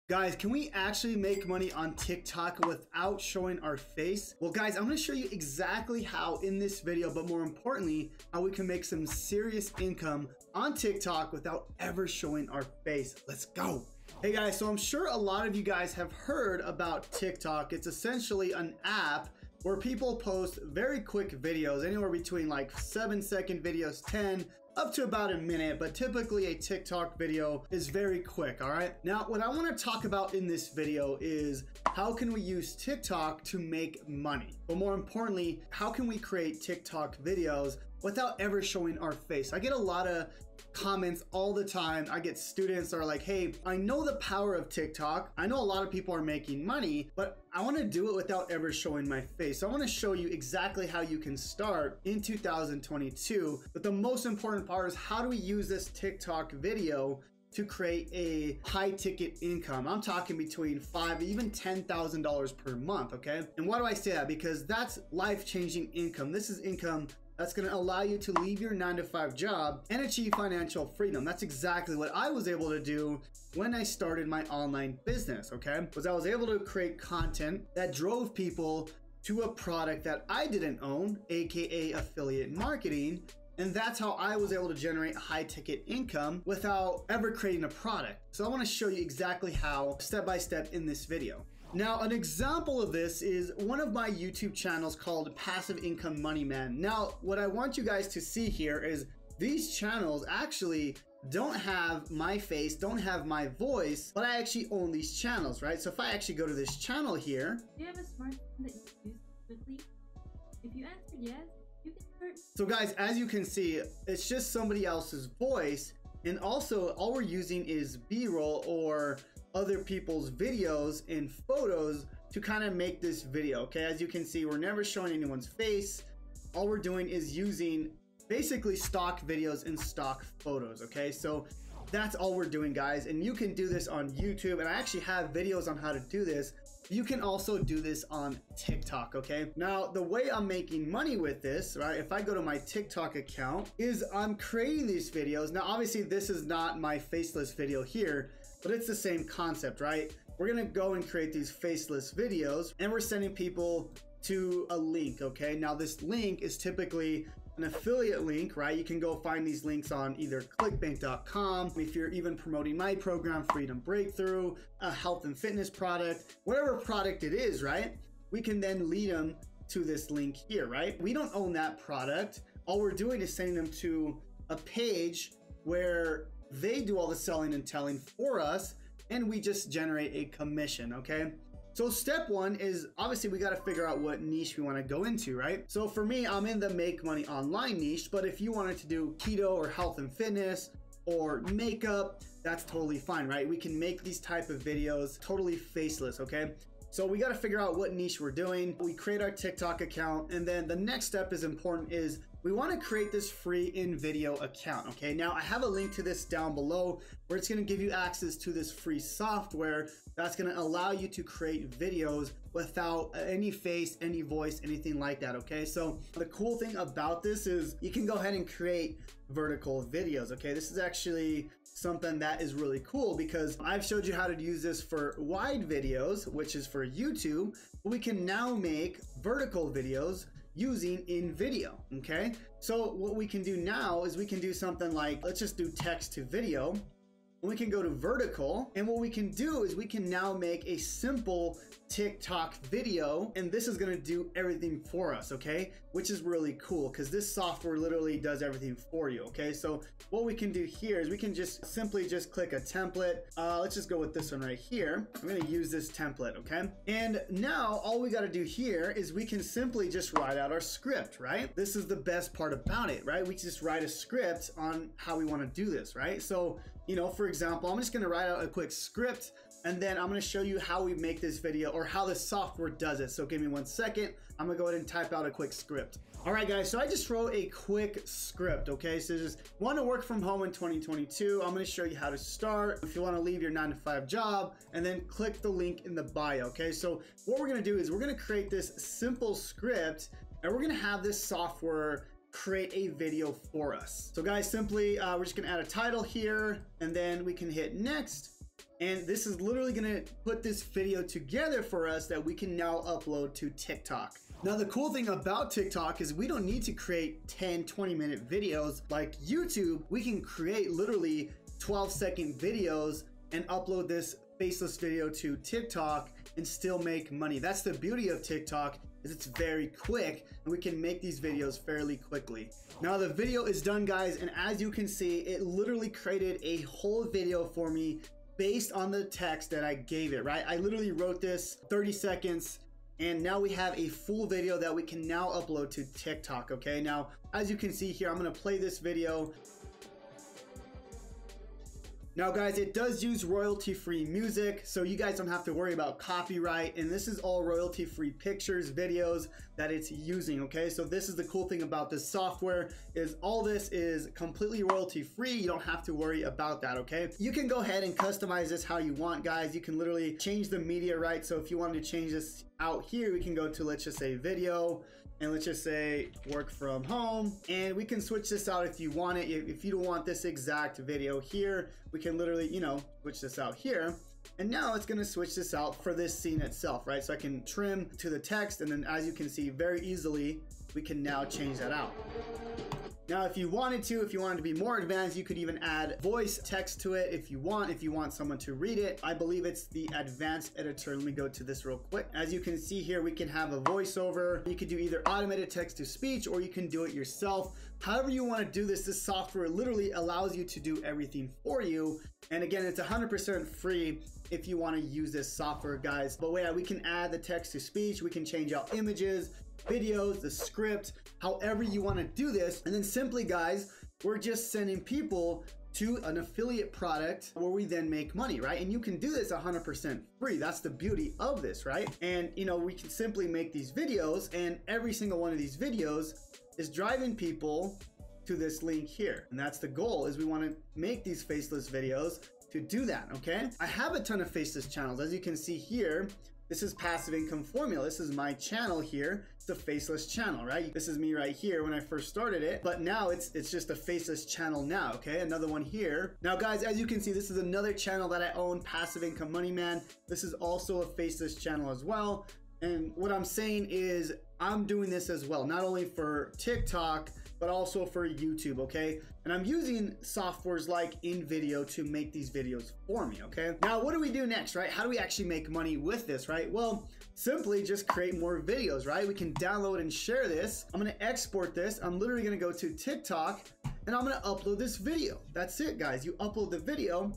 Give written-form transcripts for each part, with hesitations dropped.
Guys, can we actually make money on TikTok without showing our face? Well, guys, I'm gonna show you exactly how in this video, but more importantly, how we can make some serious income on TikTok without ever showing our face. Let's go. Hey guys, so I'm sure a lot of you guys have heard about TikTok. It's essentially an app where people post very quick videos, anywhere between like 7-second videos, 10, up to about a minute, but typically a TikTok video is very quick, all right? Now, what I wanna talk about in this video is how can we use TikTok to make money? But more importantly, how can we create TikTok videos without ever showing our face? I get a lot of comments all the time. I get students that are like, hey, I know the power of TikTok. I know a lot of people are making money, but I want to do it without ever showing my face. So I want to show you exactly how you can start in 2022. But the most important part is how do we use this TikTok video to create a high ticket income? I'm talking between $5,000 even $10,000 per month, okay? And why do I say that? Because that's life-changing income. This is income that's gonna allow you to leave your 9-to-5 job and achieve financial freedom. That's exactly what I was able to do when I started my online business, okay? Was I was able to create content that drove people to a product that I didn't own, AKA affiliate marketing. And that's how I was able to generate high ticket income without ever creating a product. So I wanna show you exactly how, step by step in this video. Now, an example of this is one of my YouTube channels called Passive Income Money Man. Now, what I want you guys to see here is these channels actually don't have my face, don't have my voice, but I actually own these channels, right? So if I actually go to this channel here. Do you have a smartphone that you use quickly? If you answered yes, you can start. So guys, as you can see, it's just somebody else's voice. And also all we're using is B-roll or other people's videos and photos to kind of make this video, okay? As you can see, we're never showing anyone's face. All we're doing is using basically stock videos and stock photos, okay? So that's all we're doing, guys. And you can do this on YouTube, and I actually have videos on how to do this. You can also do this on TikTok, okay? Now, the way I'm making money with this, right, if I go to my TikTok account, is I'm creating these videos. Now, obviously, this is not my faceless video here, but it's the same concept, right? We're gonna go and create these faceless videos, and we're sending people to a link, okay? Now, this link is typically an affiliate link, right? You can go find these links on either clickbank.com. If you're even promoting my program, Freedom Breakthrough, a health and fitness product, whatever product it is, right? We can then lead them to this link here, right? We don't own that product. All we're doing is sending them to a page where they do all the selling and telling for us, and we just generate a commission, okay? So step one is obviously we got to figure out what niche we want to go into, right? So for me, I'm in the make money online niche, but if you wanted to do keto or health and fitness or makeup, that's totally fine, right? We can make these type of videos totally faceless, okay? So we got to figure out what niche we're doing. We create our TikTok account, and then the next step is important is we want to create this free InVideo account, okay? Now I have a link to this down below where it's going to give you access to this free software that's going to allow you to create videos without any face, any voice, anything like that, okay? So the cool thing about this is you can go ahead and create vertical videos, okay? This is actually something that is really cool because I've showed you how to use this for wide videos, which is for YouTube, but we can now make vertical videos using InVideo, okay? So what we can do now is we can do something like, let's just do text to video. We can go to vertical, and what we can do is we can now make a simple TikTok video, and this is gonna do everything for us, okay? Which is really cool because this software literally does everything for you, okay? So what we can do here is we can just simply just click a template. Let's just go with this one right here. I'm gonna use this template, okay? And now all we gotta do here is we can simply just write out our script, right? This is the best part about it, right? We just write a script on how we wanna do this, right? So, you know, for example, I'm just gonna write out a quick script, and then I'm gonna show you how we make this video or how the software does it. So give me 1 second. I'm gonna go ahead and type out a quick script. All right, guys, so I just wrote a quick script, okay? So just want to work from home in 2022. I'm gonna show you how to start. If you wanna leave your 9-to-5 job, and then click the link in the bio, okay? So what we're gonna do is we're gonna create this simple script, and we're gonna have this software create a video for us. So guys, simply, we're just gonna add a title here, and then we can hit next. And this is literally gonna put this video together for us that we can now upload to TikTok. Now, the cool thing about TikTok is we don't need to create 10, 20-minute videos like YouTube. We can create literally 12-second videos and upload this faceless video to TikTok and still make money. That's the beauty of TikTok, is it's very quick and we can make these videos fairly quickly. Now the video is done, guys, and as you can see, it literally created a whole video for me based on the text that I gave it, right? I literally wrote this 30 seconds and now we have a full video that we can now upload to TikTok, okay? Now, as you can see here, I'm gonna play this video. Now guys, it does use royalty-free music, so you guys don't have to worry about copyright, and this is all royalty-free pictures, videos that it's using, okay? So this is the cool thing about this software, is all this is completely royalty-free. You don't have to worry about that, okay? You can go ahead and customize this how you want, guys. You can literally change the media, right? So if you wanted to change this out here, we can go to, let's just say, video, and let's just say work from home, and we can switch this out if you want it. If you don't want this exact video here, we can literally, you know, switch this out here, and now it's going to switch this out for this scene itself, right? So I can trim to the text, and then as you can see very easily, we can now change that out. Now, if you wanted to be more advanced, you could even add voice text to it if you want someone to read it. I believe it's the advanced editor. Let me go to this real quick. As you can see here, we can have a voiceover. You could do either automated text to speech, or you can do it yourself. However you want to do this, this software literally allows you to do everything for you. And again, it's 100% free if you want to use this software, guys. But yeah, we can add the text to speech. We can change out images, videos, the script, however you want to do this. And then simply, guys, we're just sending people to an affiliate product where we then make money, right? And you can do this 100% free. That's the beauty of this, right? And you know, we can simply make these videos, and every single one of these videos is driving people to this link here. And that's the goal, is we want to make these faceless videos to do that, okay? I have a ton of faceless channels. As you can see here, this is Passive Income Formula. This is my channel here. It's a faceless channel, right? This is me right here when I first started it, but now it's just a faceless channel now, okay? Another one here. Now guys, as you can see, this is another channel that I own, Passive Income Money Man. This is also a faceless channel as well. And what I'm saying is I'm doing this as well, not only for TikTok, but also for YouTube, okay? And I'm using softwares like InVideo to make these videos for me, okay? Now, what do we do next, right? How do we actually make money with this, right? Well, simply just create more videos, right? We can download and share this. I'm gonna export this. I'm literally gonna go to TikTok and I'm gonna upload this video. That's it, guys. You upload the video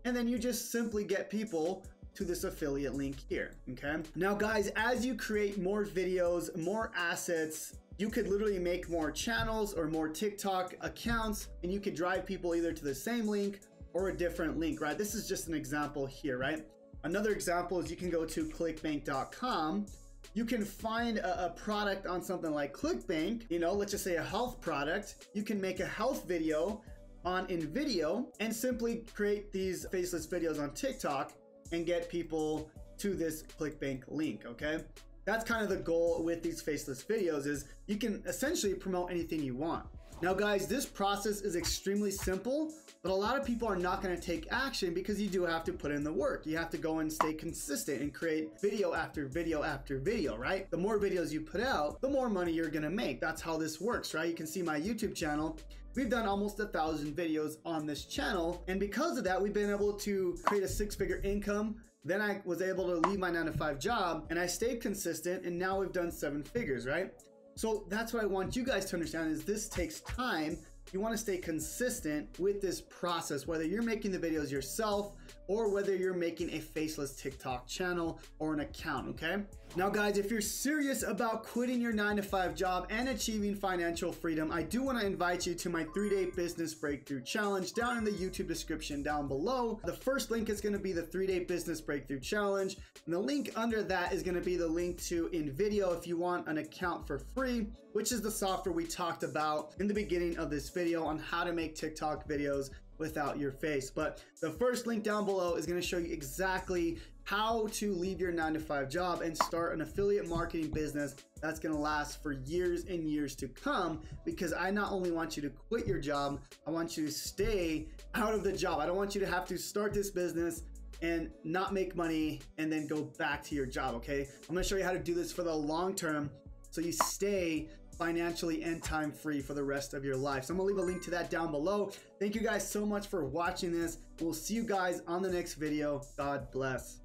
and then you just simply get people to this affiliate link here, okay? Now, guys, as you create more videos, more assets, you could literally make more channels or more TikTok accounts, and you could drive people either to the same link or a different link, right? This is just an example here, right? Another example is you can go to clickbank.com. You can find a product on something like ClickBank, you know, let's just say a health product. You can make a health video on InVideo and simply create these faceless videos on TikTok and get people to this ClickBank link, okay? That's kind of the goal with these faceless videos, is you can essentially promote anything you want. Now guys, this process is extremely simple, but a lot of people are not going to take action because you do have to put in the work. You have to go and stay consistent and create video after video after video, right? The more videos you put out, the more money you're going to make. That's how this works, right? You can see my YouTube channel. We've done almost 1,000 videos on this channel, and because of that, we've been able to create a 6-figure income. Then I was able to leave my 9-to-5 job, and I stayed consistent, and now we've done 7 figures, right? So that's what I want you guys to understand, is this takes time. You want to stay consistent with this process, whether you're making the videos yourself or whether you're making a faceless TikTok channel or an account, okay? Now guys, if you're serious about quitting your 9-to-5 job and achieving financial freedom, I do want to invite you to my 3-day business breakthrough challenge down in the YouTube description down below. The first link is going to be the 3-day business breakthrough challenge, and the link under that is going to be the link to InVideo if you want an account for free, which is the software we talked about in the beginning of this video on how to make TikTok videos without your face. But the first link down below is going to show you exactly how to leave your 9-to-5 job and start an affiliate marketing business that's going to last for years and years to come, because I not only want you to quit your job, I want you to stay out of the job. I don't want you to have to start this business, and not make money and then go back to your job, okay? I'm gonna show you how to do this for the long term so you stay financially and time free for the rest of your life. So I'm gonna leave a link to that down below. Thank you guys so much for watching this. We'll see you guys on the next video. God bless.